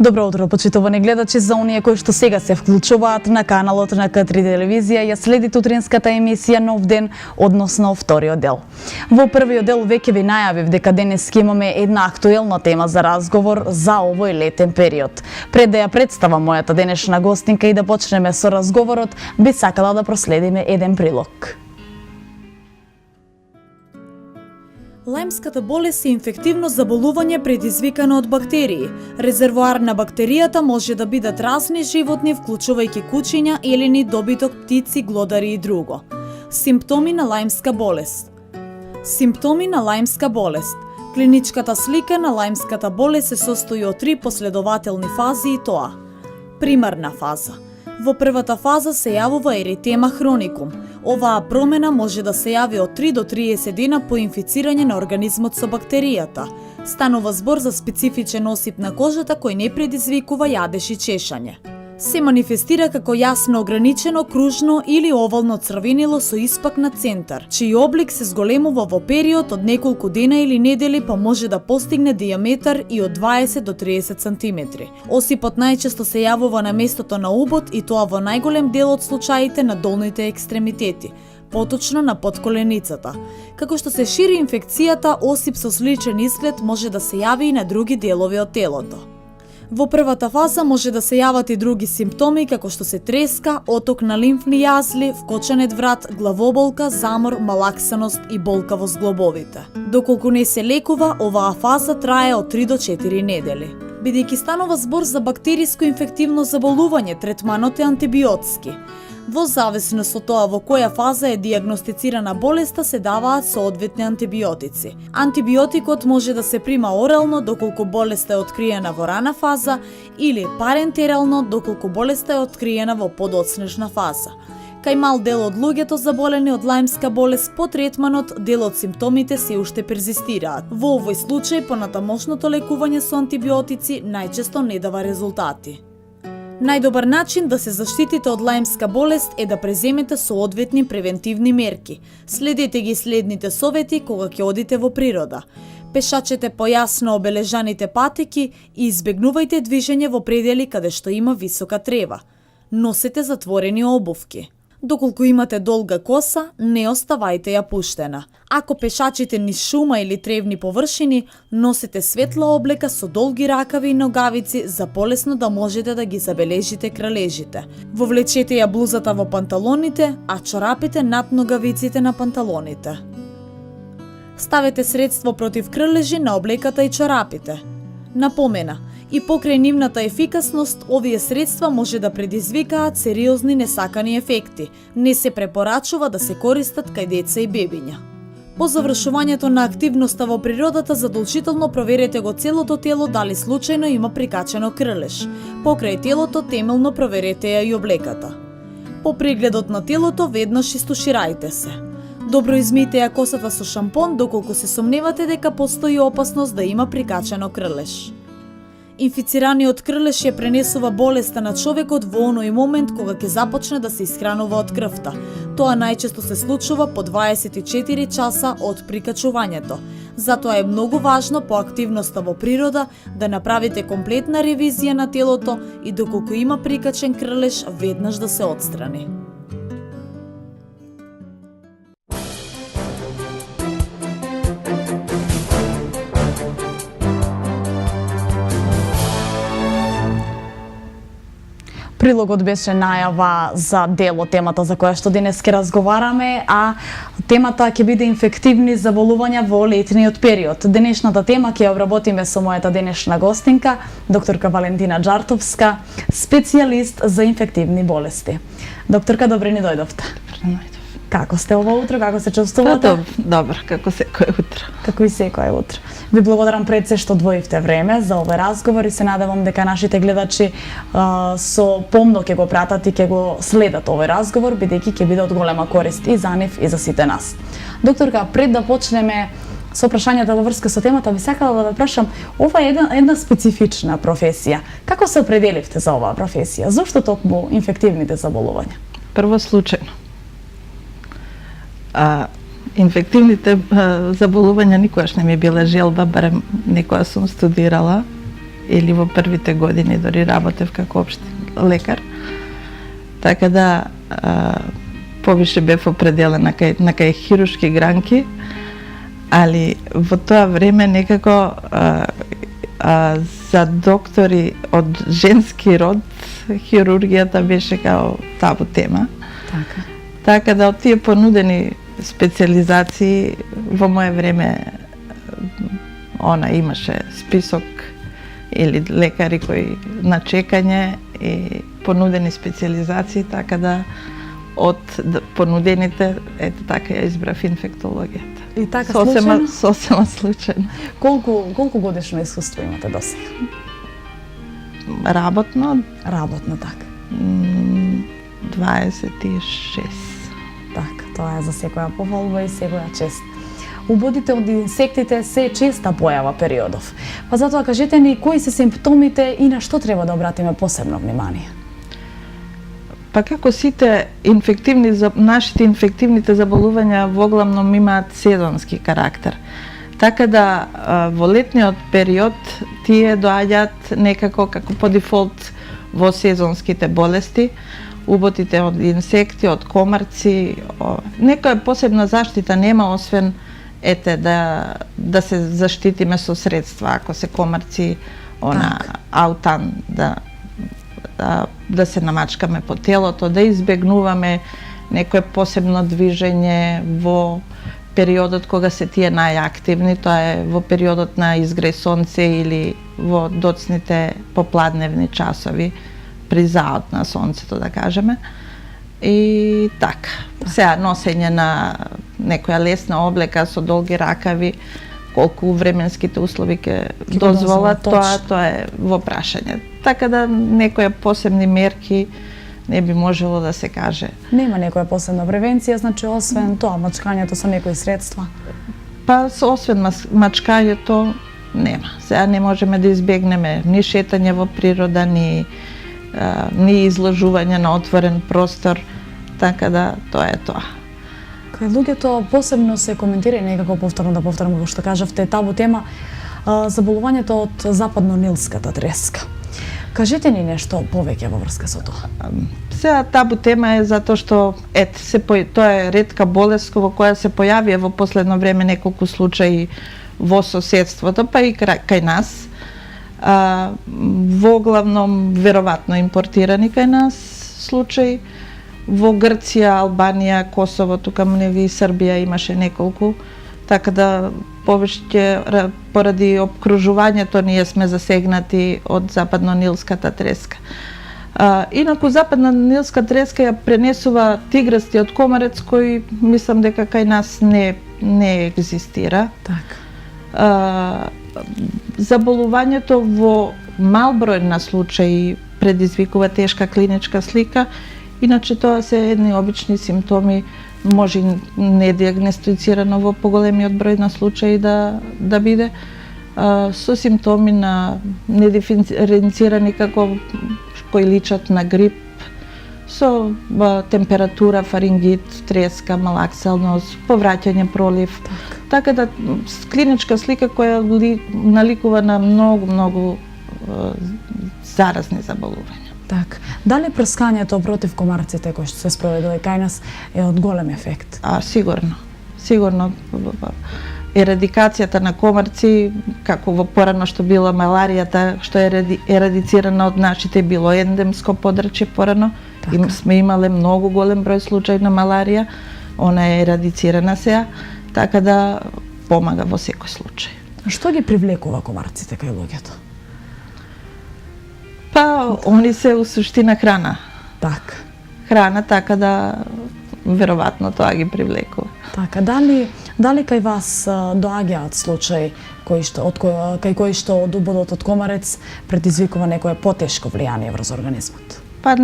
Добро утро, почитувани гледачи, за оние кои што сега се вклучуваат на каналот на К3 телевизија, ја следите утринската емисија Нов ден, односно вториот дел. Во првиот дел веќе ви најавив дека денес ќе имаме една актуелна тема за разговор за овој летен период. Пред да ја представам мојата денешна гостинка и да почнеме со разговорот, би сакала да проследиме еден прилог. Лајмската болест е инфективно заболување предизвикано од бактерии. Резервоар на бактеријата може да бидат разни животни, вклучувајќи кучиња, елени, добиток, птици, глодари и друго. Симптоми на лајмска болест. Симптоми на лајмска болест. Клиничката слика на лајмската болест се состои од 3 последователни фази и тоа. Примарна фаза. Во првата фаза се јавува еритема хроникум. Оваа промена може да се јави од 3 до 30 дена по инфицирање на организмот со бактеријата. Станува збор за специфичен осип на кожата кој не предизвикува јадеж и чешање. Се манифестира како јасно ограничено, кружно или овално црвенило со испак на центар, чиј облик се зголемува во период од неколку дена или недели, па може да постигне дијаметар и од 20 до 30 сантиметри. Осипот најчесто се јавува на местото на убод и тоа во најголем дел од случаите на долните екстремитети, поточно на подколеницата. Како што се шири инфекцијата, осип со сличен изглед може да се јави и на други делови од телото. Во првата фаза може да се јават и други симптоми како што се треска, оток на лимфни јазли, вкоченет врат, главоболка, замор, малаксаност и болка во зглобовите. Доколку не се лекува, оваа фаза трае од 3 до 4 недели. Бидејќи станува збор за бактериско инфективно заболување, третманот е антибиотски. Во зависност од тоа во која фаза е дијагностицирана болеста, се даваат соодветни антибиотици. Антибиотикот може да се прима орално доколку болеста е откриена во рана фаза или парентерално доколку болеста е откриена во подоцнежна фаза. Кај мал дел од луѓето заболени од лајмска болест по третманот, дел од симптомите се уште перзистираат. Во овој случај понатамошното лекување со антибиотици најчесто не дава резултати. Најдобар начин да се заштитите од лајмска болест е да преземете соодветни превентивни мерки. Следете ги следните совети кога ќе одите во природа. Пешачете по јасно обележаните патеки и избегнувајте движење во предели каде што има висока трева. Носете затворени обувки. Доколку имате долга коса, не оставајте ја пуштена. Ако пешачите низ шума или тревни површини, носете светла облека со долги ракави и ногавици за полесно да можете да ги забележите кралежите. Вовлечете ја блузата во панталоните, а чорапите над ногавиците на панталоните. Ставете средство против кралежи на облеката и чорапите. Напомена, и покрај нивната ефикасност, овие средства може да предизвикаат сериозни несакани ефекти. Не се препорачува да се користат кај деца и бебиња. По завршувањето на активноста во природата, задолжително проверете го целото тело дали случајно има прикачено кралеж. Покрај телото темелно проверете ја и облеката. По прегледот на телото веднаш истуширајте се. Добро измијте ја косата со шампон доколку се сомневате дека постои опасност да има прикачено кралеж. Инфицираниот кралеж ја пренесува болеста на човекот во оној момент кога ќе започне да се исхранува од крвта. Тоа најчесто се случува по 24 часа од прикачувањето. Затоа е многу важно по активноста во природа да направите комплетна ревизија на телото и доколку има прикачен кралеж, веднаш да се отстрани. Прилогот беше најава за дел од темата за која што денес ќе разговараме, а темата ќе биде инфективни заболувања во летниот период. Денешната тема ќе ја обработиме со мојата денешна гостинка, докторка Валентина Џартовска, специјалист за инфективни болести. Докторка, добре ни дојдовте. Како сте ово утро, како се чувствувате? Добро, како секое утро. Како и секое утро. Ви благодарам пред се што одвоивте време за овој разговор и се надевам дека нашите гледачи со помно ќе го пратат и ќе го следат овој разговор, бидејќи ќе биде од голема корист и за нив и за сите нас. Докторка, пред да почнеме со прашањата во врска со темата, би сакала да ве прашам, ова е една специфична професија. Како се определивте за оваа професија? Зошто токму инфективните заболувања? Прво случајно. Инфективните заболувања никогаш не ми биле желба, барем некоја сум студирала. или во првите години дори работев како општи лекар. Така да повише бев определена на кај хируршки гранки, али во тоа време некако за доктори од женски род хирургијата беше као табу тема. Така да од тие понудени специализации во моје време имаше список или лекари кои на чекање и понудени специализации, така да од понудените, ето така ја избрав инфектологијата. И така случајно? Сосема случајно. Колку годишно искуство имате досега? Работно? Работно, така. 26. Така, тоа е за секоја похвалба и секоја чест. Убодите од инсектите се честа појава периодов. Па затоа кажете ни кои се симптомите и на што треба да обратиме посебно внимание? Па како сите нашите инфективните заболувања воглавном имаат сезонски карактер. Така да во летниот период тие доаѓаат некако како по дефолт во сезонските болести, уботите од инсекти, од комарци, некоја посебна заштита нема освен да се заштитиме со средства, ако се комарци, аутан, да се намачкаме по телото, да избегнуваме некое посебно движење во периодот кога се тие најактивни, тоа е во периодот на изгреј сонце или во доцните попладневни часови, при заот на сонцето, да кажеме. И така, сега носење на некоја лесна облека со долги ракави, колку временските услови ќе дозволат, тоа е во прашање. Така да некоја посебни мерки не би можело да се каже. Нема некоја посебна превенција, значи освен тоа, мачкањето со некои средства? Па освен мачкањето нема. Сега не можеме да избегнеме ни шетање во природа, ни изложување на отворен простор, така да тоа е тоа. Кај луѓето посебно се коментира и некако повторно како што кажавте, табу тема, заболувањето од западно-нилската треска. Кажете ни нешто повеќе во врска со тоа. Сега табу тема е затоа што тоа е ретка болест во која се појавија во последно време неколку случаи во соседството, па и кај нас. Воглавном веројатно импортирани кај нас случаи. Во Грција, Албанија, Косово, тука и Србија имаше неколку, така да повеќе поради обкружувањето ние сме засегнати од западно-нилската треска. Инаку западно-нилска треска ја пренесува тиграстиот комарец кој мислам дека кај нас не екзистира. Така. Заболувањето во мал број на случаи предизвикува тешка клиничка слика, иначе тоа се едни обични симптоми, може не диагностицирано во поголемиот број на случаи да биде, со симптоми на недиференцирани кои личат на грип, со температура, фарингит, треска, малаксалност, повраќање пролив. Така да клиничка слика која наликува на многу заразни заболувања. Так. Дали прскањето против комарците кој што се спроведува кај нас е од голем ефект? Сигурно. Сигурно. Ерадикацијата на комарци, како во порано што била маларијата, што е ерадицирана од нашите, било ендемско подрачје порано. Сме имале многу голем број случаи на маларија, она е ерадицирана сега, така да помага во секој случај. Што ги привлекува комарците кај луѓето? Па, они се у суштина храна. Така. Храна, така да веројатно тоа ги привлекува. Така, дали кај вас доаѓаат случаи кај кои што од убодот од комарец предизвикува некое потешко влијание врз организмот? Па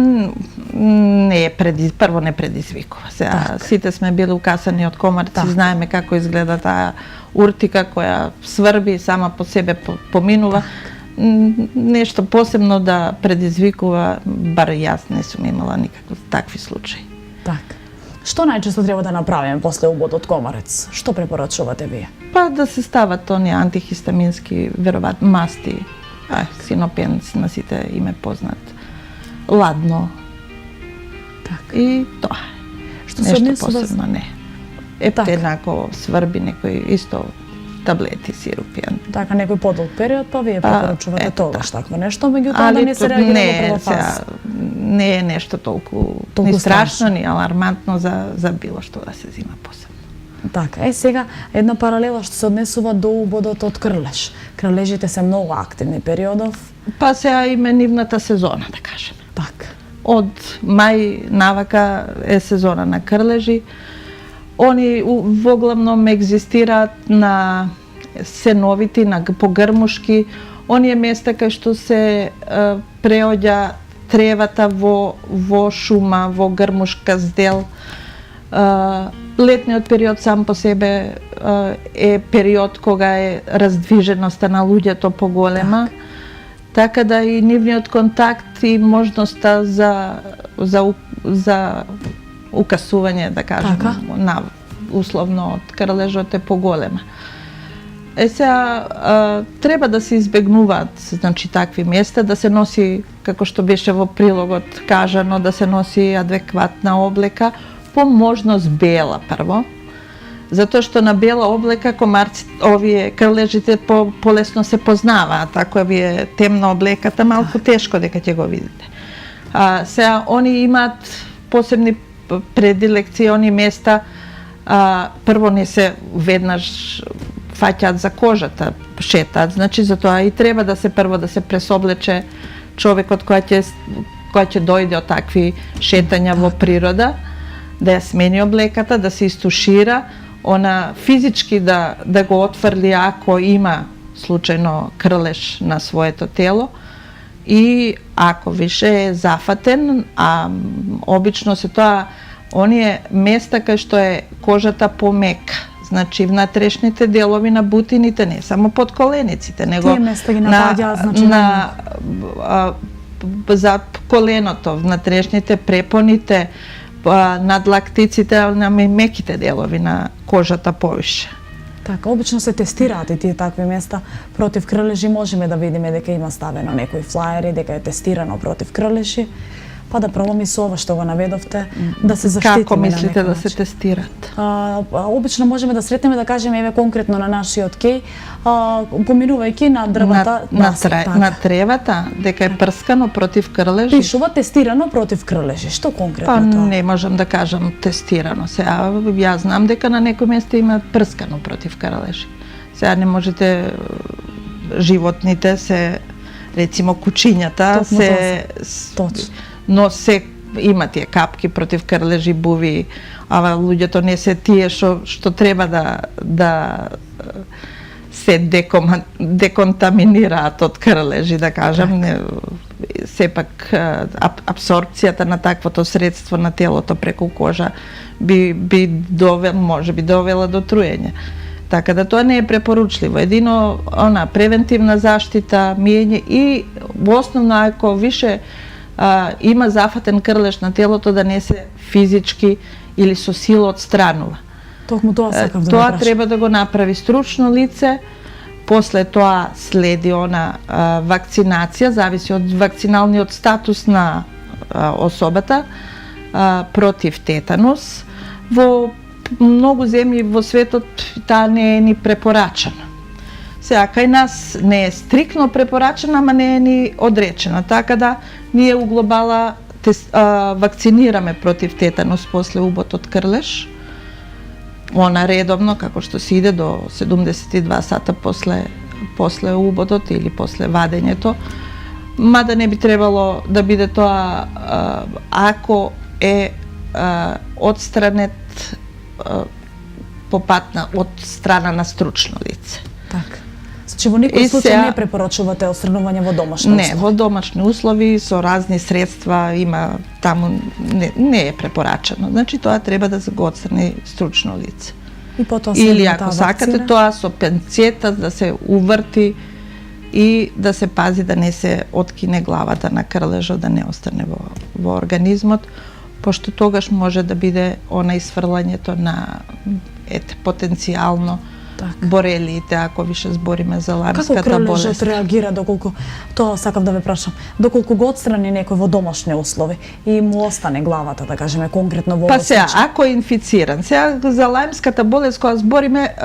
прво не предизвикува. Сега сите сме били укасани од комарци, знаеме како изгледа таа уртика која сврби сама по себе поминува. Нешто посебно да предизвикува, бар јас не сум имала никакви такви случаи. Така. Што најчесто треба да направиме после убод од комарец? Што препорачувате вие? Па да се стават оние антихистамински веројатно масти синопен на сите им е познат. Ладно. Така. И тоа. Што се Нешто однесува посебно не. Еднакво сврби некои исто таблети, сиропи. Така некој подолг период, па вие препорачувате тогаш такво нешто, меѓутоа да Али не се реагира во прва сега, фаза. не е нешто толку ни страшно, ни алармантно за било што да се зима посебно. Така, сега една паралела што се однесува до убодот од крлеж. Крлежите се многу активни периодов. Па сега име нивната сезона, да кажеме. Така. Од мај навака е сезона на крлежи. Они воглавном екзистираат на сеновити, на погрмушки, оние места кај што се преоѓа тревата во шума, во грмушка здел. Летниот период сам по себе е период кога е раздвиженоста на луѓето поголема. Така да и нивниот контакт и можноста за укасување, да кажем, на условно од крлежот е поголема. Сега треба да се избегнуваат, значи, такви места, да се носи, како што беше во прилогот кажано, да се носи адекватна облека, по можност бела прво, затоа што на бела облека овие крлежите полесно се познаваат, ако ви е темна облеката, малку тешко дека ќе го видите. Сега они имаат посебни предилекциони места, прво не се веднаш фаќаат за кожата, шетаат, значи затоа и треба да се прво да се пресоблече човекот кој ќе дојде од такви шетања во природа, да ја смени облеката, да се истушира, она физички да го отфрли ако има случајно крлеж на своето тело и ако више е зафатен, а обично се тоа оние места кај што е кожата помека, значи внатрешните делови на бутините, не само под колениците, него тие места ги напаѓаат, значи за коленото, внатрешните препоните, над лактиците, на меките делови на кожата повише. Така, обично се тестираат и тие такви места против крлежи, можеме да видиме дека има ставено некои флаери, дека е тестирано против крлежи, па да пробаме со ова што го наведовте, да се заштитиме. Како мислите да се тестират? Обично можеме да сретнеме, да кажеме, еве конкретно на нашиот кеј, поминувајќи на дрвата, на тревата, дека е прскано против крлежи. Пишува тестирано против крлежи. Што конкретно па, тоа? Не можам да кажам тестирано. Сега ја знам дека на некој место има прскано против крлежи. Сега не можете, животните се, рецимо кучињата но се има тие капки против крлежи, буви, ава луѓето не се тие што треба да се деконтаминираат од крлежи, да кажам. Сепак апсорбцијата на таквото средство на телото преку кожа може би довела до труење. Така да тоа не е препоручливо. Едино превентивна заштита, миење и основно ако више има зафатен крлеж на телото, да не се физички или со сила отстранува. Токму тоа сакам да тоа треба да го направи стручно лице, после тоа следи вакцинација, зависи од вакциналниот статус на особата, против тетанус. Во многу земји во светот таа не е ни препорачана. Сега, кај нас не е стрикно препорачена, ама не е ни одречена. Така да, ние у глобала вакцинираме против тетанус после убот од крлеж. Она редовно, како што се иде до 72 сата после убодот или после вадењето. Мада не би требало да биде тоа ако е одстранет по патна од страна на стручно лице. Така. Значи во никој случај не препорачувате отстранување во домашни услови? Не, во домашни услови со разни средства има таму не е препорачено. Значи тоа треба да се го отстрани стручно лице. И потоа или ако сакате тоа со пенцета да се уврти и да се пази да не се откине главата на крлежот, да не остане во организмот, пошто тогаш може да биде она исфрлањето на потенцијално борелиите, ако више збориме за Како лаймската кролежот болест. реагира доколку, тоа сакав да ве прашам, доколку го отстрани некој во домашни услови и му остане главата, да кажеме, конкретно во Па овој сега, случај? ако е инфициран, сега за лаймската болест кога збориме,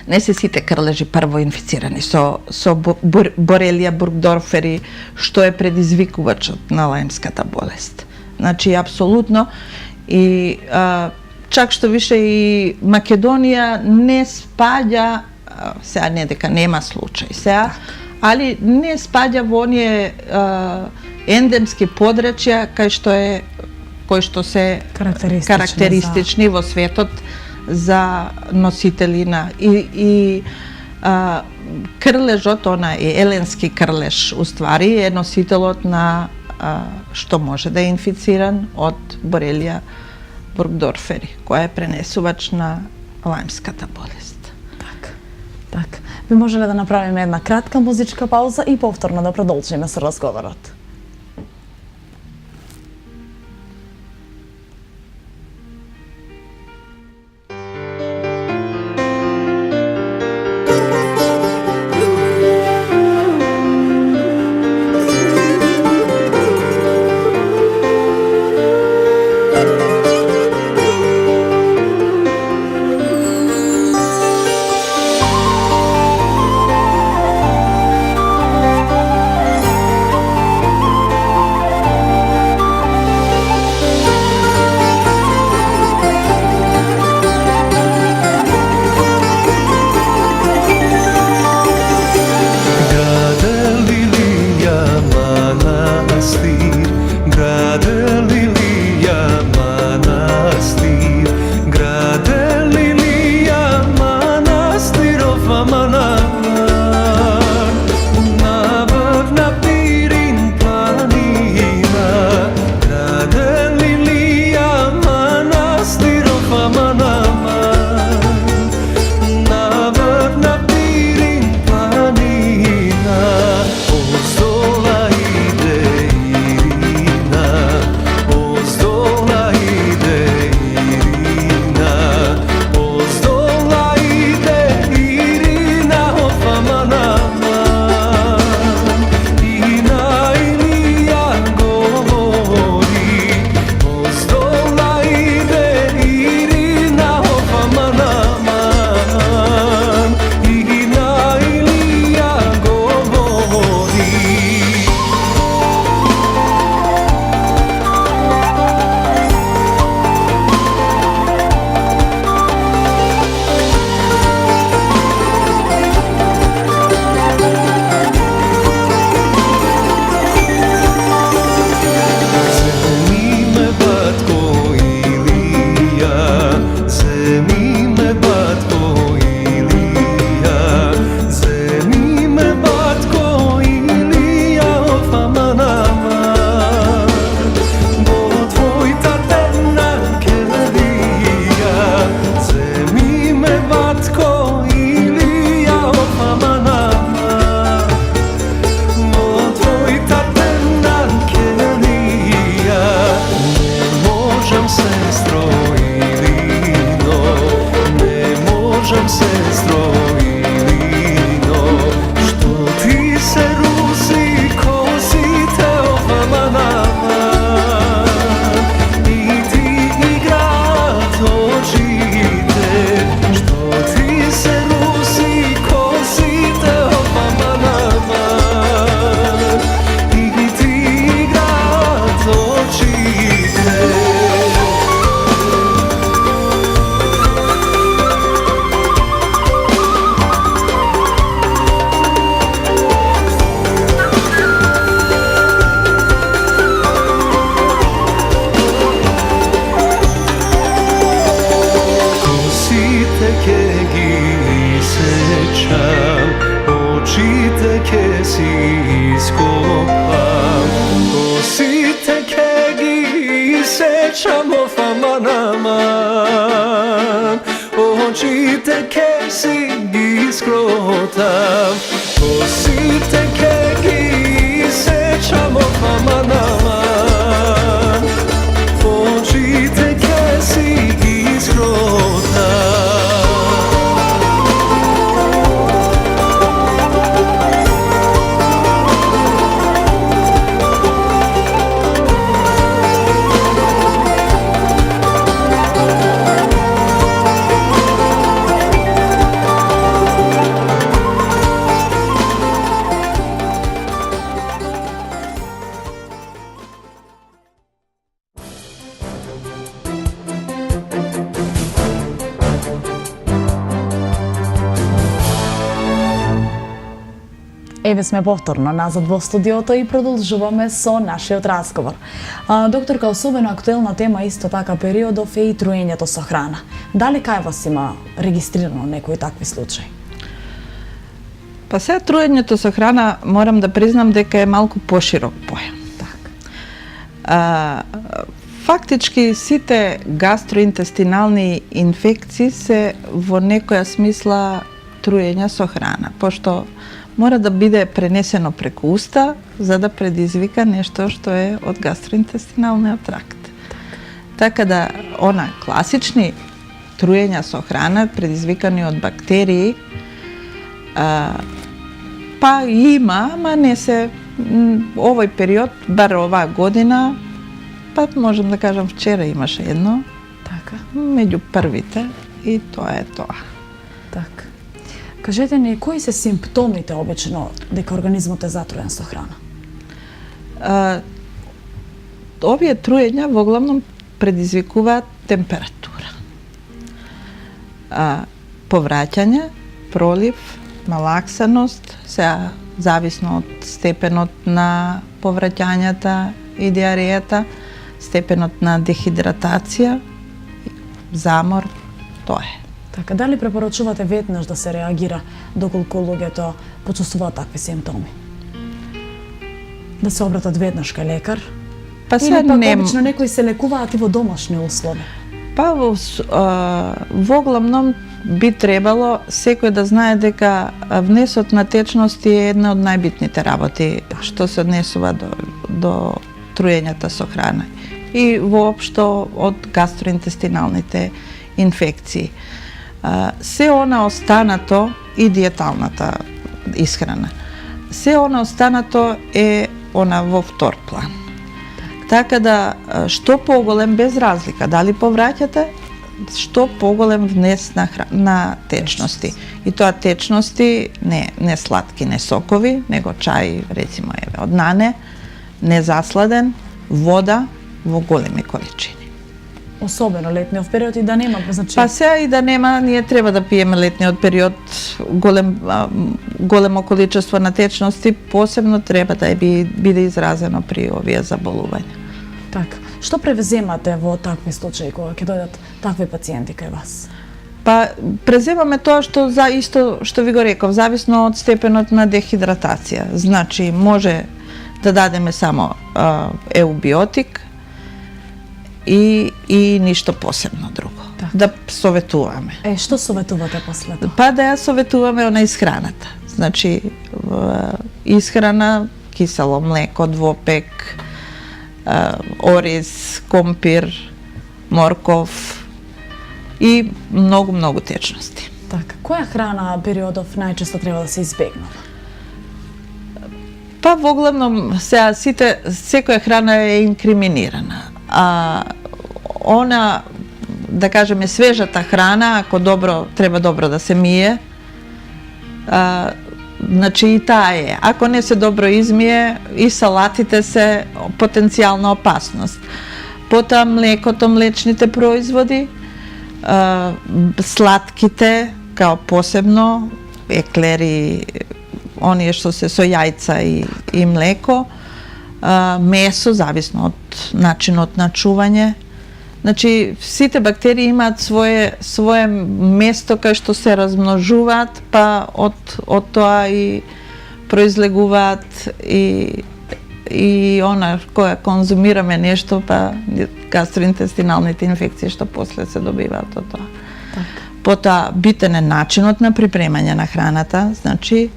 не се сите крлежи прво инфицирани со борелија бургдорфери, што е предизвикувачот на лаймската болест. Значи, апсолутно, и чак што више и Македонија не спаѓа, сега не дека нема случај сега, али не спаѓа во оние ендемски подрачја кои што се карактеристични во светот за носителина и крлежот, она е еленски крлеж, уствари е носителот на што може да е инфициран од борелија бургдорфери, која е пренесувач на лаймската болест. Так. Би можеле да направиме една кратка музичка пауза и повторно да продолжиме со разговорот. Еве сме повторно назад во студиото и продолжуваме со нашиот разговор. Докторка, особено актуелна тема исто така периодов е и труењето со храна. Дали кај вас има регистрирано некои такви случаи? Па сега труењето со храна морам да признам дека е малку поширок појам. Фактички сите гастроинтестинални инфекции се во некоја смисла труења со храна, пошто мора да биде пренесено преку уста за да предизвика нешто што е од гастроинтестиналниот тракт. Така да она класични труења со храна предизвикани од бактерии па има, ама не се овој период, бар оваа година, па можам да кажам вчера имаше едно, Така. меѓу првите и тоа е тоа. Така. Кажете ни, кои се симптомите обично дека организмот е затруен со храна? Овие труења во главном предизвикуваат температура. Повраќање, пролив, малаксаност, сега зависно од степенот на повраќањата и диарејата, степенот на дехидратација, замор, тоа е. Така, дали препорачувате веднаш да се реагира доколку луѓето почувствуваат такви симптоми? Да се обратат веднаш кај лекар? Па Или пак обично некои се лекуваат и во домашни услови? Па во главном би требало секој да знае дека внесот на течности е една од најбитните работи што се однесува до труењата со храна и воопшто од гастроинтестиналните инфекции. Се она останато и диеталната исхрана. Се она останато е она во втор план. Така да што поголем без разлика, дали повраќате, што поголем внес на течности. И тоа течности не сладки, не сокови, него чај, рецимо од нане, не засладен, вода во големи количини. Особено летниот период и да нема, значи... Па сега и да нема, ние треба да пиеме летниот период големо количество на течности, посебно треба да биде изразено при овие заболувања. Така. Што превземате во такви случаи кога ќе дојдат такви пациенти кај вас? Па преземаме тоа што за исто што ви го реков, зависно од степенот на дехидратација. Значи може да дадеме само еубиотик и ништо посебно друго. Так. Да советуваме. Што советувате после тоа? Па да ја советуваме на исхраната. Значи исхрана, кисело млеко, двопек, ориз, компир, морков и многу течности. Така, која храна периодов најчесто треба да се избегнува? Па во главном сега секоја храна е инкриминирана. Она, да кажеме, свежата храна, ако треба добро да се мие, значи и таа е. Ако не се добро измие, и салатите се потенцијална опасност. Потоа млекото, млечните производи, сладките, као посебно, еклери, оние што се со јајца и млеко, месо, зависно од начинот на чување. Значи, сите бактерии имаат свое место кај што се размножуваат, па од тоа и произлегуваат и она кога конзумираме нешто, па гастроинтестиналните инфекции што после се добиваат од тоа. Така. Потоа битен е начинот на припремање на храната, значи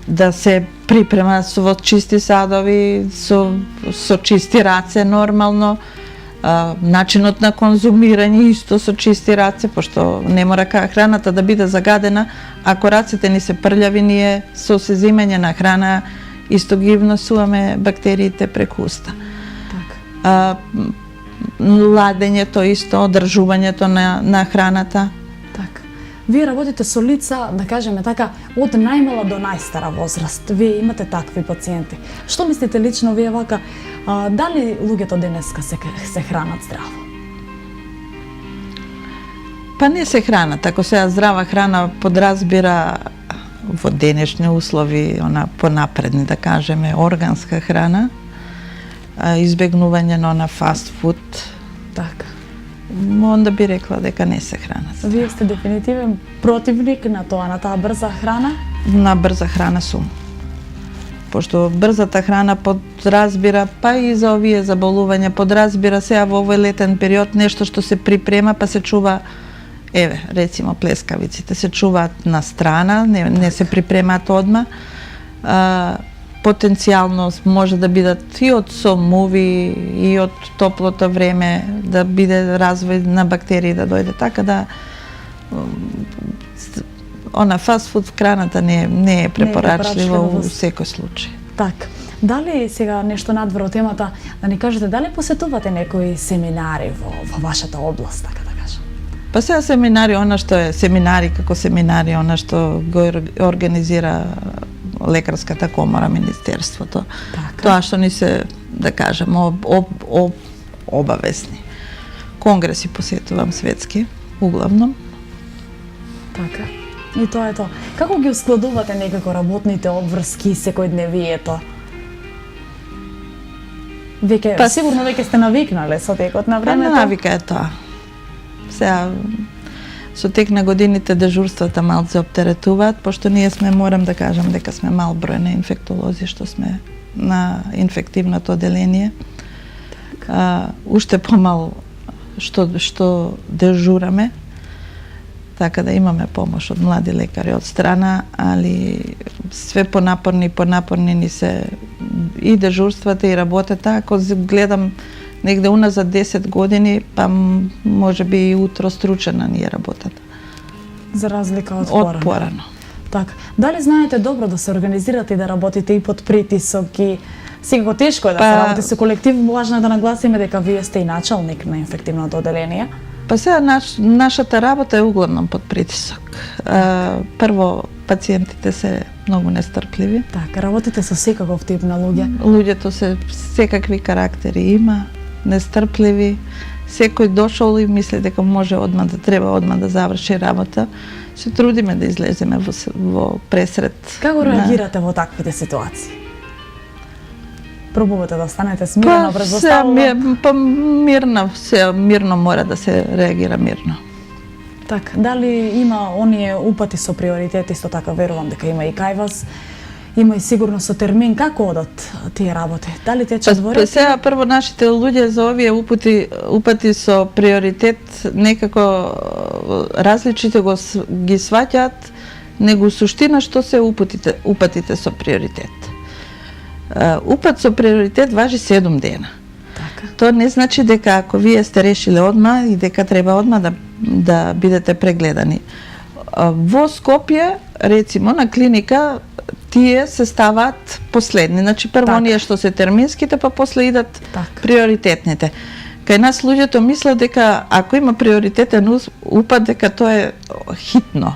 да се припрема во чисти садови, со чисти раце нормално, начинот на конзумирање исто со чисти раце, пошто не мора храната да биде загадена, ако рацете ни се прљави, ние со сезимање на храна исто ги вносуваме бактериите преку уста. Така. Ладењето исто, одржувањето на храната. Така. Вие работите со лица, да кажеме така, од најмала до најстара возраст. Вие имате такви пациенти. Што мислите лично вие вака, дали луѓето денеска се хранат здраво? Па не се хранат. Ако сега здрава храна подразбира во денешни услови, она понапредни, да кажеме, органска храна, избегнување на она фаст фуд, Така. онда би рекла дека не се хранат. Вие сте дефинитивен противник на тоа, на таа брза храна? На брза храна сум. Пошто брзата храна подразбира, па и за овие заболувања, подразбира сега во овој летен период нешто што се припрема, па се чува, еве, рецимо плескавиците, се чуваат на страна, не се припремаат одма. Потенцијално може да бидат и од сомуви, и од топлото време, да биде развој на бактерии да дојде, така да она фаст фуд храната не е препорачлива во секој случај. Така. Дали сега нешто надвор од темата, да ни кажете, дали посетувате некои семинари во вашата област, така да кажам? Па сега семинари, она што е семинари како семинари, она што го организира лекарската комора, министерството. Така. Тоа што ни се, да кажем, обавесни. Конгреси посетувам светски, углавном. Така. И тоа е тоа. Како ги ускладувате некако работните обврски секојдневието? Веќе, сигурно веќе сте навикнале со текот на времето. Навика е тоа. Сега, со тек на годините дежурствата малце оптеретуваат, пошто ние сме, морам да кажам дека сме мал број на инфектолози што сме на инфективното оделение. Уште помал што дежураме, така да имаме помош од млади лекари од страна, али све понапорни ни се и дежурствата и работата. Ако гледам негде уназад 10 години, па може би и утростручена ни е работата. За разлика од порано. Така. Дали знаете добро да се организирате и да работите и под притисок и секако тешко е да се работи со колектив, важно е да нагласиме дека вие сте и началник на инфективното оделение. Па сега нашата работа е углавном под притисок. Прво, пациентите се многу нестрпливи. Така, работите со секаков тип на луѓе. Луѓето се секакви карактери има, нестрпливи. Секој дошол и мисли дека може треба одма да заврши работа. Се трудиме да излеземе во пресред. Како реагирате во таквите ситуации? Пробувате да станете смирено, предпоставувам? Па мирно мора да се реагира мирно. Така, дали има оние упати со приоритети, исто така верувам дека има и кај вас, има и сигурно со термин, како одат тие работи? Дали течат во ред? Сега прво нашите луѓе за овие упати со приоритет некако различите ги сваќаат, него суштина што се упатите со приоритет. Упат со приоритет важи 7 дена. Така. Тоа не значи дека ако вие сте решиле одма и дека треба одма да бидете прегледани. Во Скопје, рецимо, на клиника тие се ставаат последни. Значи прво оние што се терминските, па после идат приоритетните. Кај нас луѓето мислат дека ако има приоритетен упат, дека тоа е хитно.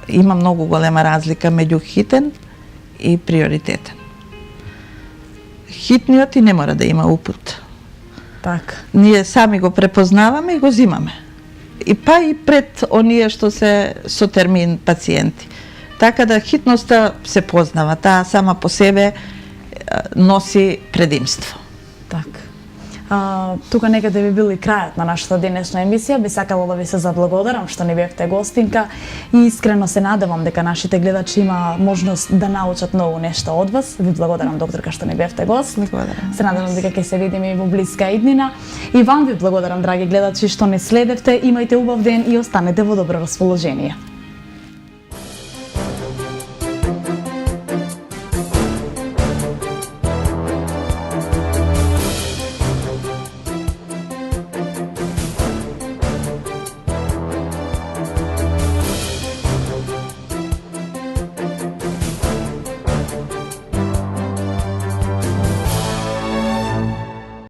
Има многу голема разлика меѓу хитен и приоритетен. Хитниот и не мора да има упут. Така. Ние сами го препознаваме и го зимаме. И па и пред оние што се со термин пациенти. Така да хитноста се познава, таа сама по себе носи предимство. Така. Тука некаде би бил и крајот на нашата денешна емисија. Би сакала да ви се заблагодарам што не бевте гостинка и искрено се надевам дека нашите гледачи има можност да научат многу нешто од вас. Ви благодарам, докторка, што не бевте гост. Благодарам. Се надевам дека ќе се видиме и во блиска иднина. И вам ви благодарам, драги гледачи, што не следевте. Имајте убав ден и останете во добро расположение.